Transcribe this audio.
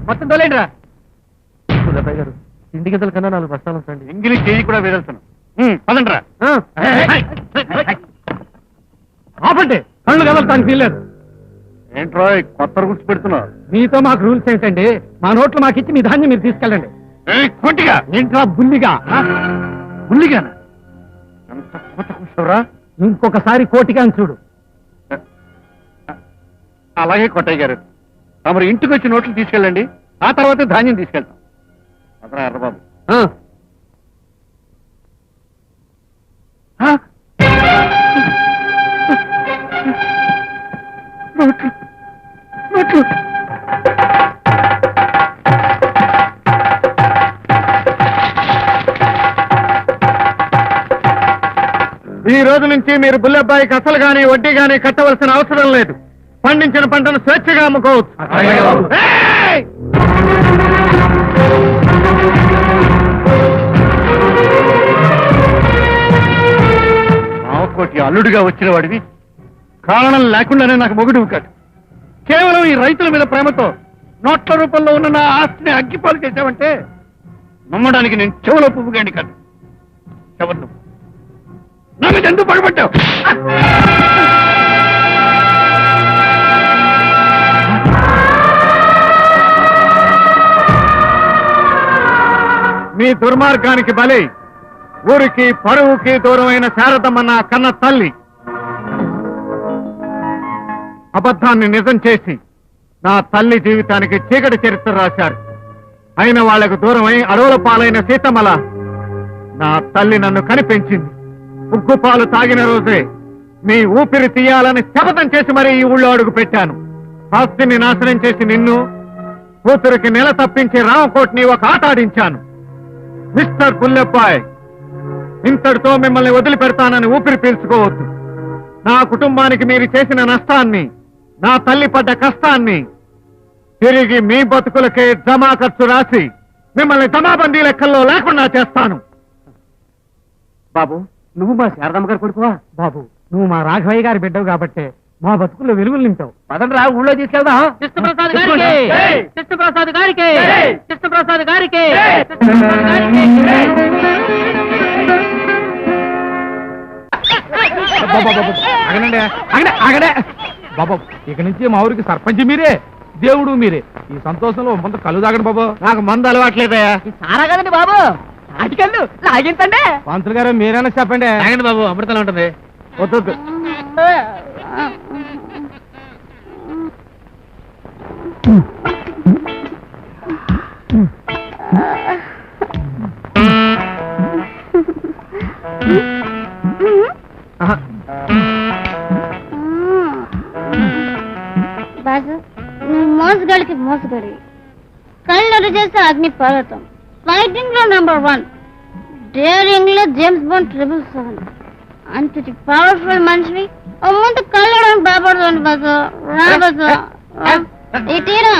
మొత్తం తోలేండి రా. అబ్బాయి గారు ఇంటి గదుల కన్నా 4 బస్తాలు ఉంచండి. ఇంగిలి చేయి కూడా వేదలుతున్నాం. పదండి రా. ఆపండి, కళ్ళు కదలటానికి వీల్లేదు. ఏంట్రా కొత్త రూల్స్ పెడుతున్నావు? మీతో మాకు రూల్స్ ఏంటండి? మా నోట్లు మాకు ఇచ్చి మీ ధాన్యం మీరు తీసుకెళ్ళండి. కొంటిగా ఏంట్రా బుల్లిగా? బుల్లిగానా? ఎంత కొత్త కూర్చోరా? ఇంకొకసారి కోటిగా అని చూడు. అలాగే కొట్టయ్య గారు, తమరు ఇంటికి వచ్చి నోట్లు తీసుకెళ్ళండి, ఆ తర్వాత ధాన్యం తీసుకెళ్తాం. అదరా ఎర్రబాబు. నోట్లు నోట్లు. ఈ రోజు నుంచి మీరు బుల్లెబ్బాయికి అసలు గాని వడ్డీ గాని కట్టవలసిన అవసరం లేదు. పండించిన పంటను స్వేచ్ఛగా అమ్ముకోవచ్చు. మావకోటి అల్లుడిగా వచ్చిన వాడివి కారణం లేకుండానే నాకు మొగుడు కాదు. కేవలం ఈ రైతుల మీద ప్రేమతో నోట్ల రూపంలో ఉన్న నా ఆస్తిని అగ్గిపాలు చేశావంటే నమ్మడానికి నేను చెవులో పువ్వుగాండి కాదు. ఎవరు నువ్వు? నా మీద ఎందుకు పగబట్టావు? మీ దుర్మార్గానికి బలి ఊరికి పరువుకి దూరమైన శారదమ్మ నా కన్న తల్లి అబద్ధాన్ని నిజం చేసి నా తల్లి జీవితానికి చీకటి చరిత్ర రాశారు. అయిన వాళ్లకు దూరమై అడవుల పాలైన సీతమ్మల నా తల్లి నన్ను కనిపెంచింది. ఉగ్గుపాలు తాగిన రోజే మీ ఊపిరి తీయాలని శపథం చేసి మరీ ఈ ఊళ్ళో అడుగు పెట్టాను. ఆస్తిని నాశనం చేసి నిన్ను, కూతురికి నెల తప్పించి రామకోట్ని ఒక ఆట ఆడించాను. మిస్టర్ బుల్లెబ్బాయ్, ఇంతటితో మిమ్మల్ని వదిలిపెడతానని ఊపిరి పీల్చుకోవద్దు. నా కుటుంబానికి మీరు చేసిన నష్టాన్ని, నా తల్లి పడ్డ కష్టాన్ని తిరిగి మీ బతుకులకే జమా ఖర్చు రాసి మిమ్మల్ని జమాబందీ లెక్కల్లో లేకుండా చేస్తాను. బాబు, నువ్వు మా శారదమ్మ గారు కొడుకువా? బాబు, నువ్వు మా రాఘవయ్య గారి బిడ్డవు కాబట్టే మా బతుకుల్లో వెలుగులు నింపావు. పదండ్రా, ఊళ్ళో తీసుకెళ్దాం. కృష్ణప్రసాద్ గారికి, కృష్ణప్రసాద్ గారికి, కృష్ణప్రసాద్ గారికి. ఆగనండి, ఆగడే బాబు. ఇక నుంచి మా ఊరికి సర్పంచ్ మీరే, దేవుడు మీరే. ఈ సంతోషంలో మందు కళ్ళు తాగండి బాబు. నాకు మందు అలవాట్లేదయా. సారా కదండి బాబు, నాటికెళ్ళు లాగించండి. పంతులు గారు మీరైనా చెప్పండి. ఆగండి బాబు, అమృతలా ఉంటుంది. వద్దు. బాసు, నువ్వు మోసగాడికి మోసగాడి, కళ్ళు చేస్తే అగ్ని పర్వతం, ఫైటింగ్ లో నంబర్ 1, డేరింగ్ లో జేమ్స్ బాండ్ 777. అంతటి పవర్ఫుల్ మనిషివి ముందు కళ్ళడానికి భయపడుతుంది బాసు. రా బాసు, ఇటీరా